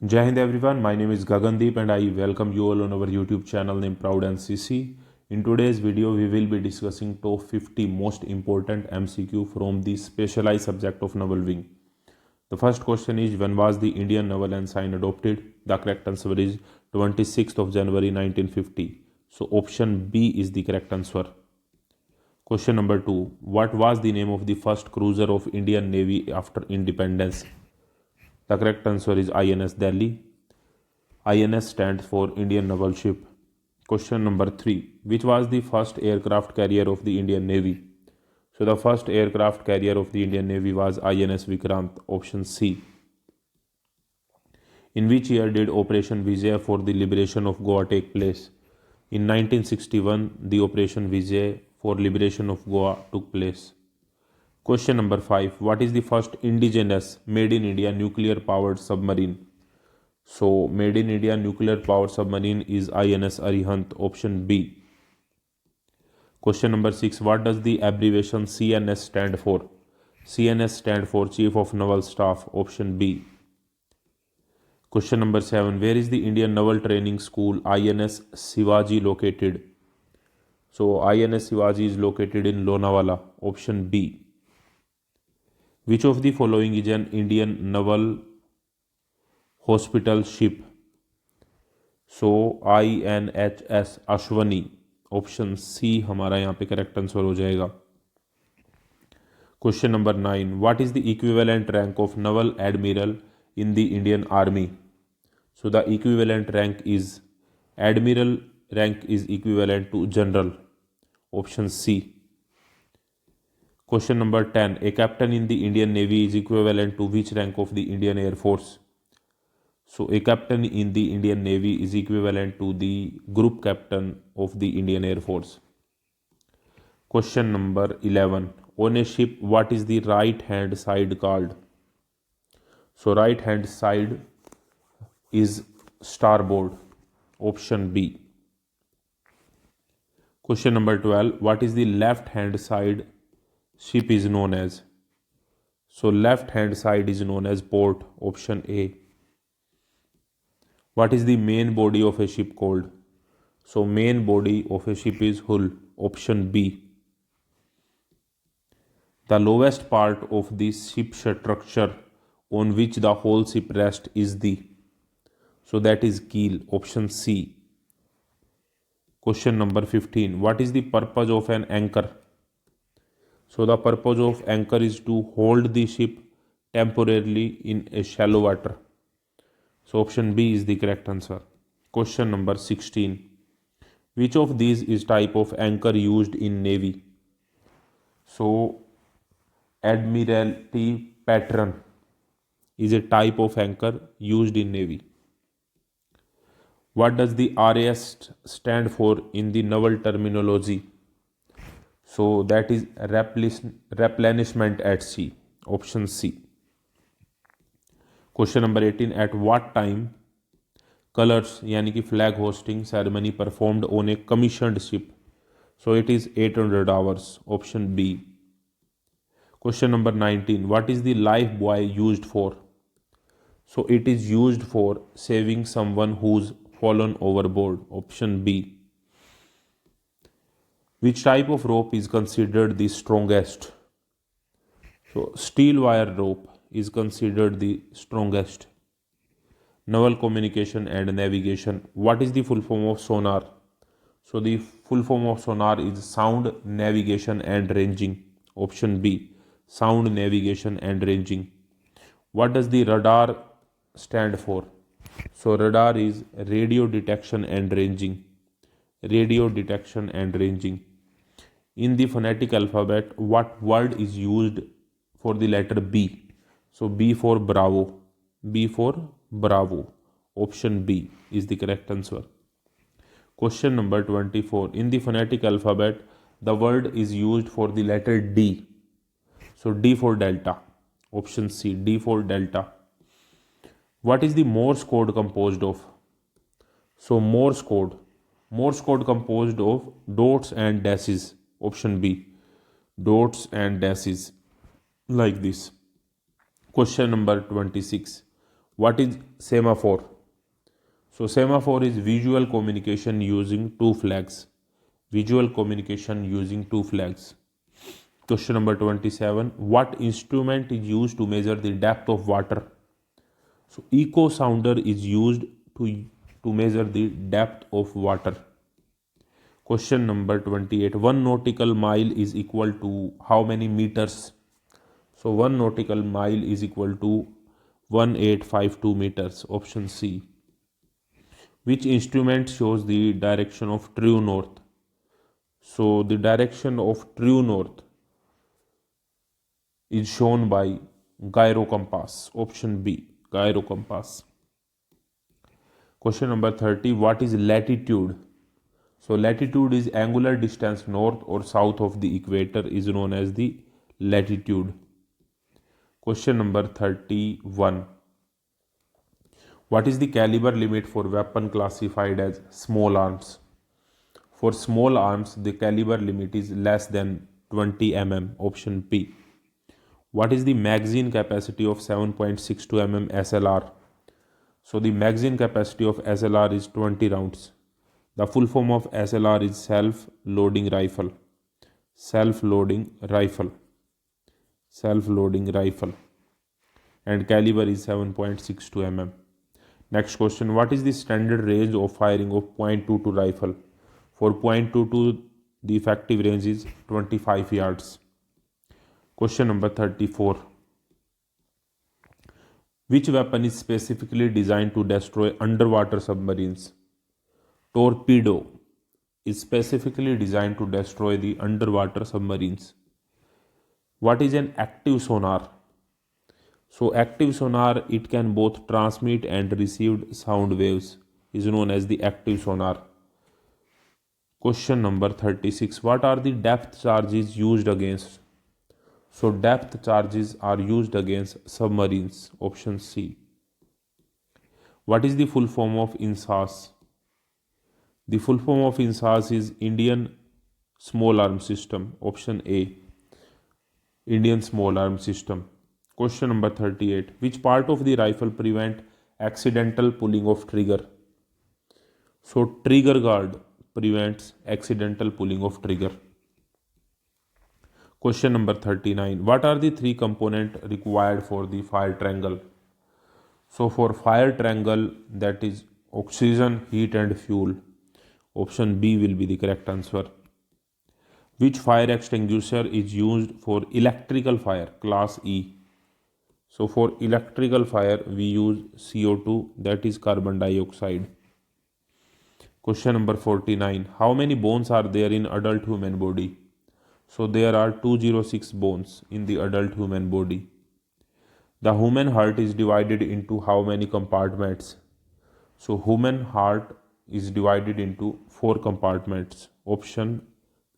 Jai Hind everyone, my name is Gagandeep and I welcome you all on our YouTube channel named Proud NCC. In today's video, we will be discussing top 50 most important MCQ from the specialized subject of naval wing. The first question is, when was the Indian naval ensign adopted? The correct answer is 26th of January 1950. So option B is the correct answer. Question number 2, what was the name of the first cruiser of Indian Navy after independence? The correct answer is INS Delhi. INS stands for Indian Naval Ship. Question number 3. Which was the first aircraft carrier of the Indian Navy? So the first aircraft carrier of the Indian Navy was INS Vikrant, option C. In which year did Operation Vijay for the liberation of Goa take place? In 1961, the Operation Vijay for liberation of Goa took place. Question number 5. What is the first indigenous made in India nuclear powered submarine? So made in India nuclear powered submarine is INS Arihant, option B. Question number 6. What does the abbreviation CNS stand for? CNS stand for Chief of Naval Staff, option B. Question number 7. Where is the Indian Naval Training School INS Shivaji located? So INS Shivaji is located in Lonavala, option B. Which of the following is an Indian naval hospital ship? So INHS Ashwini, option C हमारा यहाँ पे correct answer हो जाएगा. Question number 9. What is the equivalent rank of naval admiral in the Indian army? So the equivalent rank is admiral rank is equivalent to general, option C. Question number 10. A captain in the Indian Navy is equivalent to which rank of the Indian Air Force? So a captain in the Indian Navy is equivalent to the group captain of the Indian Air Force. Question number 11. On a ship, what is the right hand side called? So right hand side is starboard, option B. Question number 12. What is the left hand side ship is known as? So left hand side is known as port, option A. What is the main body of a ship called? So main body of a ship is hull, option B. The lowest part of the ship structure on which the whole ship rests is the, so that is keel, option C. Question number 15. What is the purpose of an anchor? So the purpose of anchor is to hold the ship temporarily in a shallow water. So option B is the correct answer. Question number 16. Which of these is type of anchor used in Navy? So Admiralty pattern is a type of anchor used in Navy. What does the RAS stand for in the naval terminology? So that is replenishment at sea, option C. Question number 18. At what time colors यानी कि flag hosting ceremony performed on a commissioned ship? So it is 800 hours, option B. Question number 19. What is the life buoy used for? So it is used for saving someone who's fallen overboard, option B. Which type of rope is considered the strongest? So steel wire rope is considered the strongest. Naval communication and navigation. What is the full form of sonar? So the full form of sonar is sound navigation and ranging, option B. Sound navigation and ranging. What does the radar stand for? So radar is radio detection and ranging. Radio detection and ranging. In the phonetic alphabet, what word is used for the letter B? So B for Bravo. B for Bravo. Option B is the correct answer. Question number 24. In the phonetic alphabet, the word is used for the letter D. So D for Delta. Option C. D for Delta. What is the Morse code composed of? So Morse code composed of dots and dashes, option B. Dots and dashes like this. Question number 26. What is semaphore? So semaphore is visual communication using two flags. Visual communication using two flags. Question number 27. What instrument is used to measure the depth of water? So echo sounder is used to measure the depth of water. Question number 28. 1 nautical mile is equal to how many meters? So 1 nautical mile is equal to 1852 meters. Option C. Which instrument shows the direction of true north? So the direction of true north is shown by gyrocompass. Option B, gyrocompass. Question number 30. What is latitude? So latitude is angular distance north or south of the equator is known as the latitude. Question number 31. What is the caliber limit for weapon classified as small arms? For small arms, the caliber limit is less than 20 mm. Option P. What is the magazine capacity of 7.62 mm SLR? So the magazine capacity of SLR is 20 rounds. The full form of SLR is self-loading rifle. Self-loading rifle. Self-loading rifle. And caliber is 7.62 mm. Next question. What is the standard range of firing of .22 rifle? For .22, the effective range is 25 yards. Question number 34. Which weapon is specifically designed to destroy underwater submarines? Torpedo is specifically designed to destroy the underwater submarines. What is an active sonar? So active sonar, it can both transmit and receive sound waves, is known as the active sonar. Question number 36. What are the depth charges used against? So depth charges are used against submarines. Option C. What is the full form of INSAS? The full form of INSAS is Indian Small Arms System. Option A. Indian Small Arms System. Question number 38. Which part of the rifle prevent accidental pulling of trigger? So trigger guard prevents accidental pulling of trigger. Question number 39. What are the three components required for the fire triangle? So for fire triangle, that is oxygen, heat and fuel. Option B will be the correct answer. Which fire extinguisher is used for electrical fire? Class E. So for electrical fire, we use CO2, that is carbon dioxide. Question number 49. How many bones are there in adult human body? So there are 206 bones in the adult human body. The human heart is divided into how many compartments? So human heart is divided into 4 compartments. Option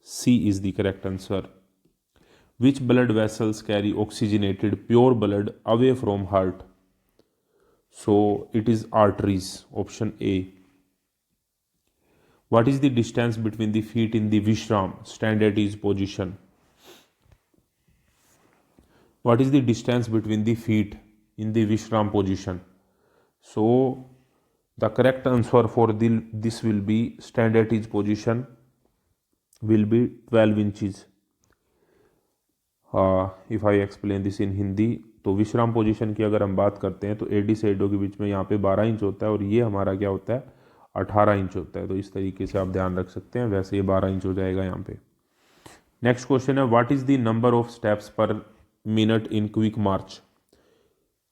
C is the correct answer. Which blood vessels carry oxygenated pure blood away from heart? So it is arteries. Option A. What is the distance between the feet in the Vishram, stand at ease position? What is the distance between the feet in the Vishram position? So the correct answer for this will be stand at ease position will be 12 inches. If I explain this in Hindi, तो विश्राम position की अगर हम बात करते हैं तो AD से एडो के बीच में यहाँ पे 12 इंच होता है और ये हमारा क्या होता है 18 इंच होता है. तो इस तरीके से आप ध्यान रख सकते हैं. वैसे ये 12 इंच हो जाएगा यहाँ पे. नेक्स्ट क्वेश्चन है what is the number of steps per minute in quick march?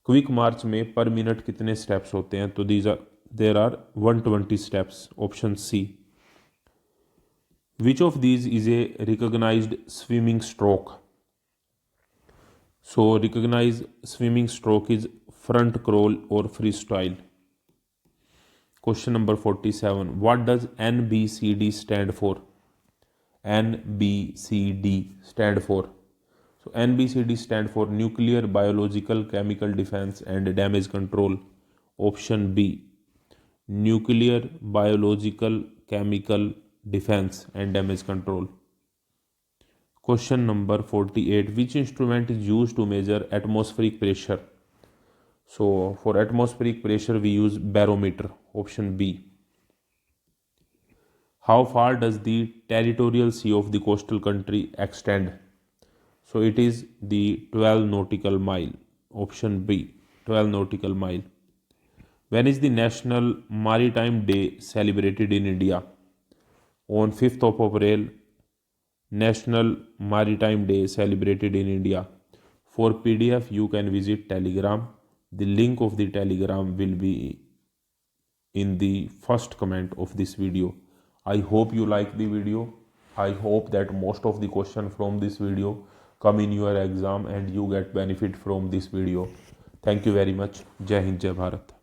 Quick march में पर मिनट कितने स्टेप्स होते हैं? तो there are 120 steps. Option C. Which of these is a recognised swimming stroke? So recognized swimming stroke is front crawl or freestyle. Question number 47. What does NBCD stand for? NBCD stand for. So NBCD stand for nuclear, biological, chemical defense and damage control. Option B. Nuclear, biological, chemical defense and damage control. Question number 48. Which instrument is used to measure atmospheric pressure? So for atmospheric pressure we use barometer, option B. How far does the territorial sea of the coastal country extend? So it is the 12 nautical mile, option B, 12 nautical mile. When is the National Maritime Day celebrated in India? On 5th of April, National Maritime Day celebrated in India. For PDF, you can visit Telegram. The link of the Telegram will be in the first comment of this video. I hope you like the video. I hope that most of the question from this video come in your exam and you get benefit from this video. Thank you very much. Jai Hind, Jai Bharat.